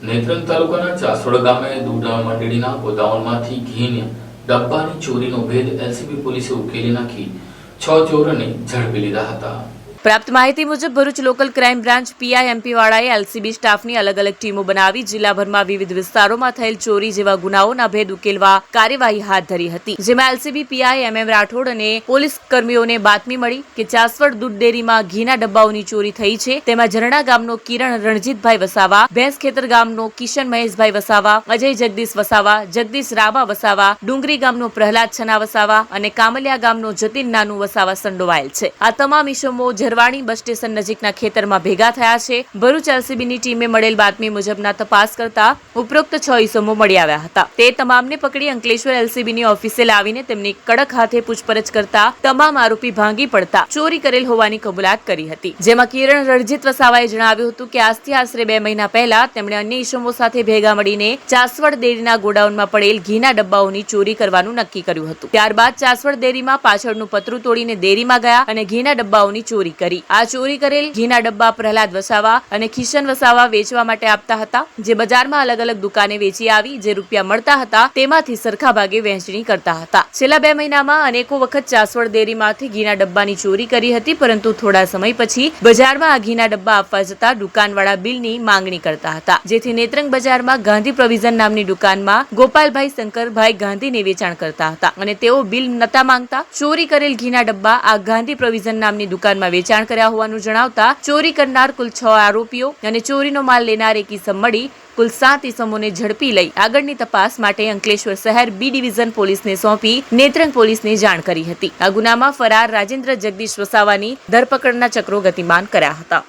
નેત્રંગ તાલુકાના ચાસોડ ગામે દૂધ મંડળીના ગોદામમાંથી ઘીના ડબ્બાની ચોરીનો ભેદ એલસીબી પોલીસે ઉકેલી નાખી 6 ચોરોને ઝડપી લીધા હતા। પ્રાપ્ત માહિતી મુજબ Bharuch local crime branch PI MP વાળાએ એલસીબી સ્ટાફની અલગ અલગ ટીમો બનાવી જિલ્લાભરમાં વિવિધ વિસ્તારોમાં થયેલ ચોરી જેવા ગુનાઓના ભેદ ઉકેલવા કાર્યવાહી હાથ ધરી હતી, જેમાં એલસીબી પીઆઈ એમએમ રાઠોડ અને પોલીસ કર્મીઓને બાતમી મળી કે ચાસવડ દૂધ ડેરીમાં ઘીના ડબ્બાઓની ચોરી થઈ છે। તેમાં ઝરણા ગામનો કિરણ રણજીતભાઈ વસાવા, ભેંસ ખેતર ગામનો કિશન મહેશભાઈ વસાવા, અજય જગદીશ વસાવા, જગદીશ રાબા વસાવા, ડુંગરી ગામનો પ્રહલાદ છના વસાવા અને કામલિયા ગામનો જતીન નાનુ વસાવા સંડોવાયેલ છે। આ તમામ ઇસમો ઝરવાણી બસ સ્ટેશન નજીકના ખેતરમાં ભેગા થયા છે। ભરૂચ એલસીબીની ટીમે મળેલ બાતમી મુજબના તપાસ કરતા ઉપરોક્ત 6 ઇસમો મળી આવ્યા હતા। તે તમામને પકડી અંકલેશ્વર એલસીબીની ઓફિસે લાવીને તેમની કડક હાથે પૂછપરછ કરતા તમામ આરોપી ભાંગી પડતા ચોરી કરેલ હોવાની કબૂલાત કરી હતી, જેમાં કિરણ રણજીત વસાવાએ જણાવ્યું હતું કે આજથી આશરે 2 મહિના પહેલા તેમણે અન્ય ઇસમો સાથે ભેગા મળીને ચાસવડ ડેરીના ગોડાઉનમાં પડેલ ઘીના ડબ્બાઓની ચોરી કરવાનું નક્કી કર્યું હતું। ત્યારબાદ ચાસવડ ડેરીમાં પાછળનું પતરું તોડીને ડેરીમાં ગયા અને ઘીના ડબ્બાઓની ચોરી કરી। આ ચોરી કરેલ ઘીના ડબ્બા પ્રહલાદ વસાવા અને કિશન વસાવા વેચવા માટે આપતા હતા, જે બજારમાં અલગ અલગ દુકાને વેચી આવી જે રૂપિયા મળતા હતા તેમાંથી સરખા ભાગે વહેંચણી કરતા હતા। છેલ્લા 2 મહિનામાં અનેકો વખત ચાસવડ ડેરીમાંથી ઘીના ડબ્બાની ચોરી કરી હતી, પરંતુ થોડા સમય પછી બજારમાં આ ઘીના ડબ્બા આપવા જતા દુકાનવાળા બિલની માંગણી કરતા હતા, જેથી નેત્રંગ બજારમાં ગાંધી પ્રોવિઝન નામની દુકાનમાં ગોપાલભાઈ શંકરભાઈ ગાંધીને વેચાણ કરતા હતા અને તેઓ બિલ નતા માંગતા ચોરી કરેલ ઘીના ડબ્બા આ ગાંધી પ્રોવિઝન નામની દુકાનમાં વેચાણ કર્યા હોવાનું જણાવતા ચોરી કરનાર કુલ 6 આરોપીઓ અને ચોરીનો માલ લેનાર એક ઇસમ મળી કુલ 7 ઇસમોને ઝડપી લઈ આગળની તપાસ માટે અંકલેશ્વર શહેર બી ડિવિઝન પોલીસને સોંપી નેત્રંગ પોલીસને જાણ કરી હતી। આ ગુનામાં ફરાર રાજેન્દ્ર જગદીશ વસાવાની ધરપકડના ચક્રો ગતિમાન કર્યા હતા।